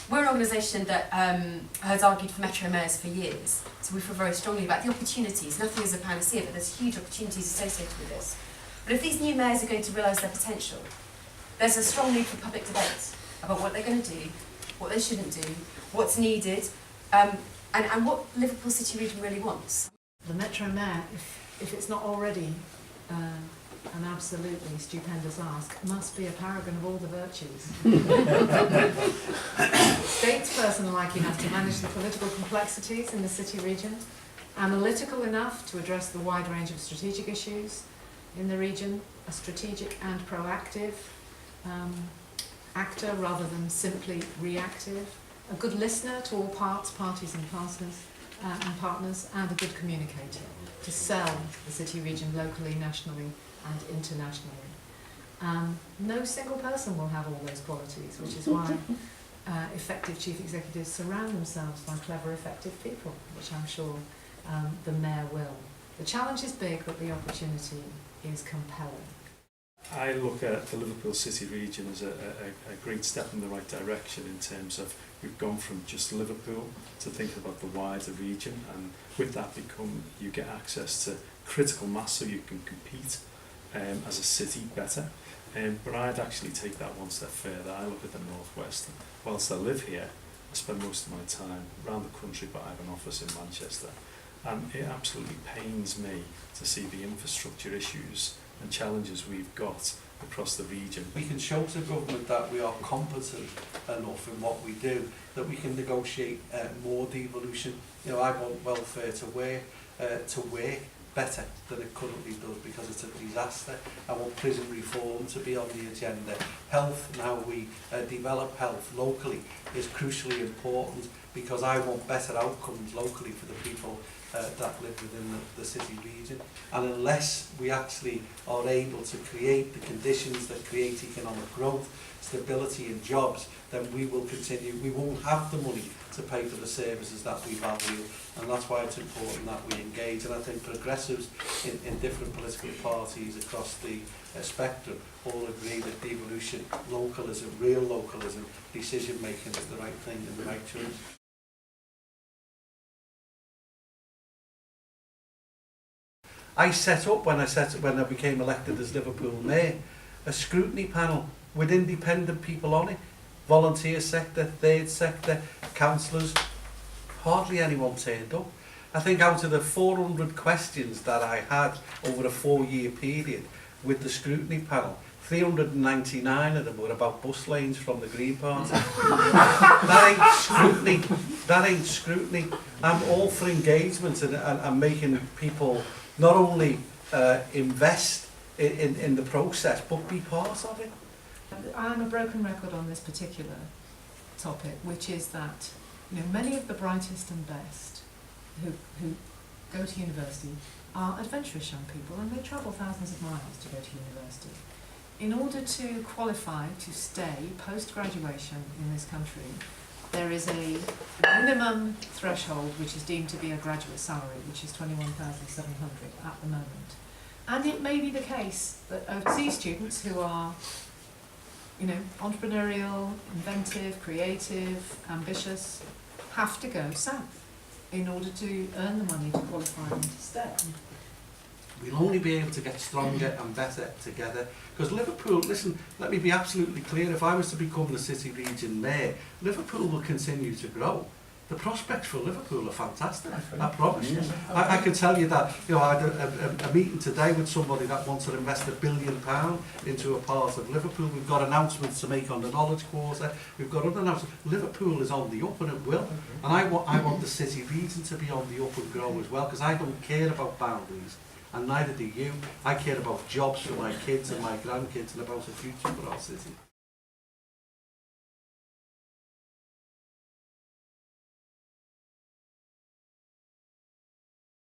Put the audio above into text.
We're an organisation that has argued for metro mayors for years, so we feel very strongly about the opportunities. Nothing is a panacea, but there's huge opportunities associated with this. But if these new mayors are going to realise their potential, there's a strong need for public debate about what they're going to do, what they shouldn't do, what's needed, and what Liverpool City Region really wants. The Metro Mayor, if it's not already an absolutely stupendous ask, must be a paragon of all the virtues. Statesperson like enough to manage the political complexities in the city region, analytical enough to address the wide range of strategic issues in the region, a strategic and proactive actor rather than simply reactive, a good listener to all parties and partners, and a good communicator to sell the city region locally, nationally and internationally. No single person will have all those qualities, which is why effective chief executives surround themselves by clever, effective people, which I'm sure the mayor will. The challenge is big, but the opportunity is compelling. I look at the Liverpool City Region as a great step in the right direction in terms of we've gone from just Liverpool to thinking about the wider region, and with that you get access to critical mass so you can compete as a city better. But I'd actually take that one step further. I look at the northwest, and whilst I live here, I spend most of my time around the country, but I have an office in Manchester, and it absolutely pains me to see the infrastructure issues and challenges we've got across the region. We can show to government that we are competent enough in what we do, that we can negotiate more devolution. You know, I want welfare to work better than it currently does because it's a disaster. I want prison reform to be on the agenda. Health, and how we develop health locally, is crucially important because I want better outcomes locally for the people that live within the city region. And unless we actually are able to create the conditions that create economic growth, stability and jobs, then we will continue. We won't have the money to pay for the services that we value, and that's why it's important that we engage. And I think progressives in different political parties across the spectrum all agree that devolution, localism, real localism, decision making is the right thing and the right choice. I set up, when I became elected as Liverpool Mayor, a scrutiny panel with independent people on it. Volunteer sector, third sector, councillors, hardly anyone turned up. I think out of the 400 questions that I had over a 4-year period with the scrutiny panel, 399 of them were about bus lanes from the Green Party. That ain't scrutiny. That ain't scrutiny. I'm all for engagement and making people not only invest in the process, but be part of it. I'm a broken record on this particular topic, which is that many of the brightest and best who go to university are adventurous young people, and they travel thousands of miles to go to university. In order to qualify to stay post-graduation in this country, there is a minimum threshold which is deemed to be a graduate salary, which is £21,700 at the moment. And it may be the case that overseas students who are entrepreneurial, inventive, creative, ambitious, have to go south in order to earn the money to qualify them to stay. We'll only be able to get stronger and better together. Because Liverpool, listen, let me be absolutely clear, if I was to become the City Region Mayor, Liverpool will continue to grow. The prospects for Liverpool are fantastic, I promise you. I can tell you that, I had a meeting today with somebody that wants to invest £1 billion into a part of Liverpool. We've got announcements to make on the Knowledge Quarter. We've got other announcements. Liverpool is on the up, and it will. And I want the City Region to be on the up and grow as well, because I don't care about boundaries, and neither do you. I care about jobs for my kids and my grandkids and about the future for our city.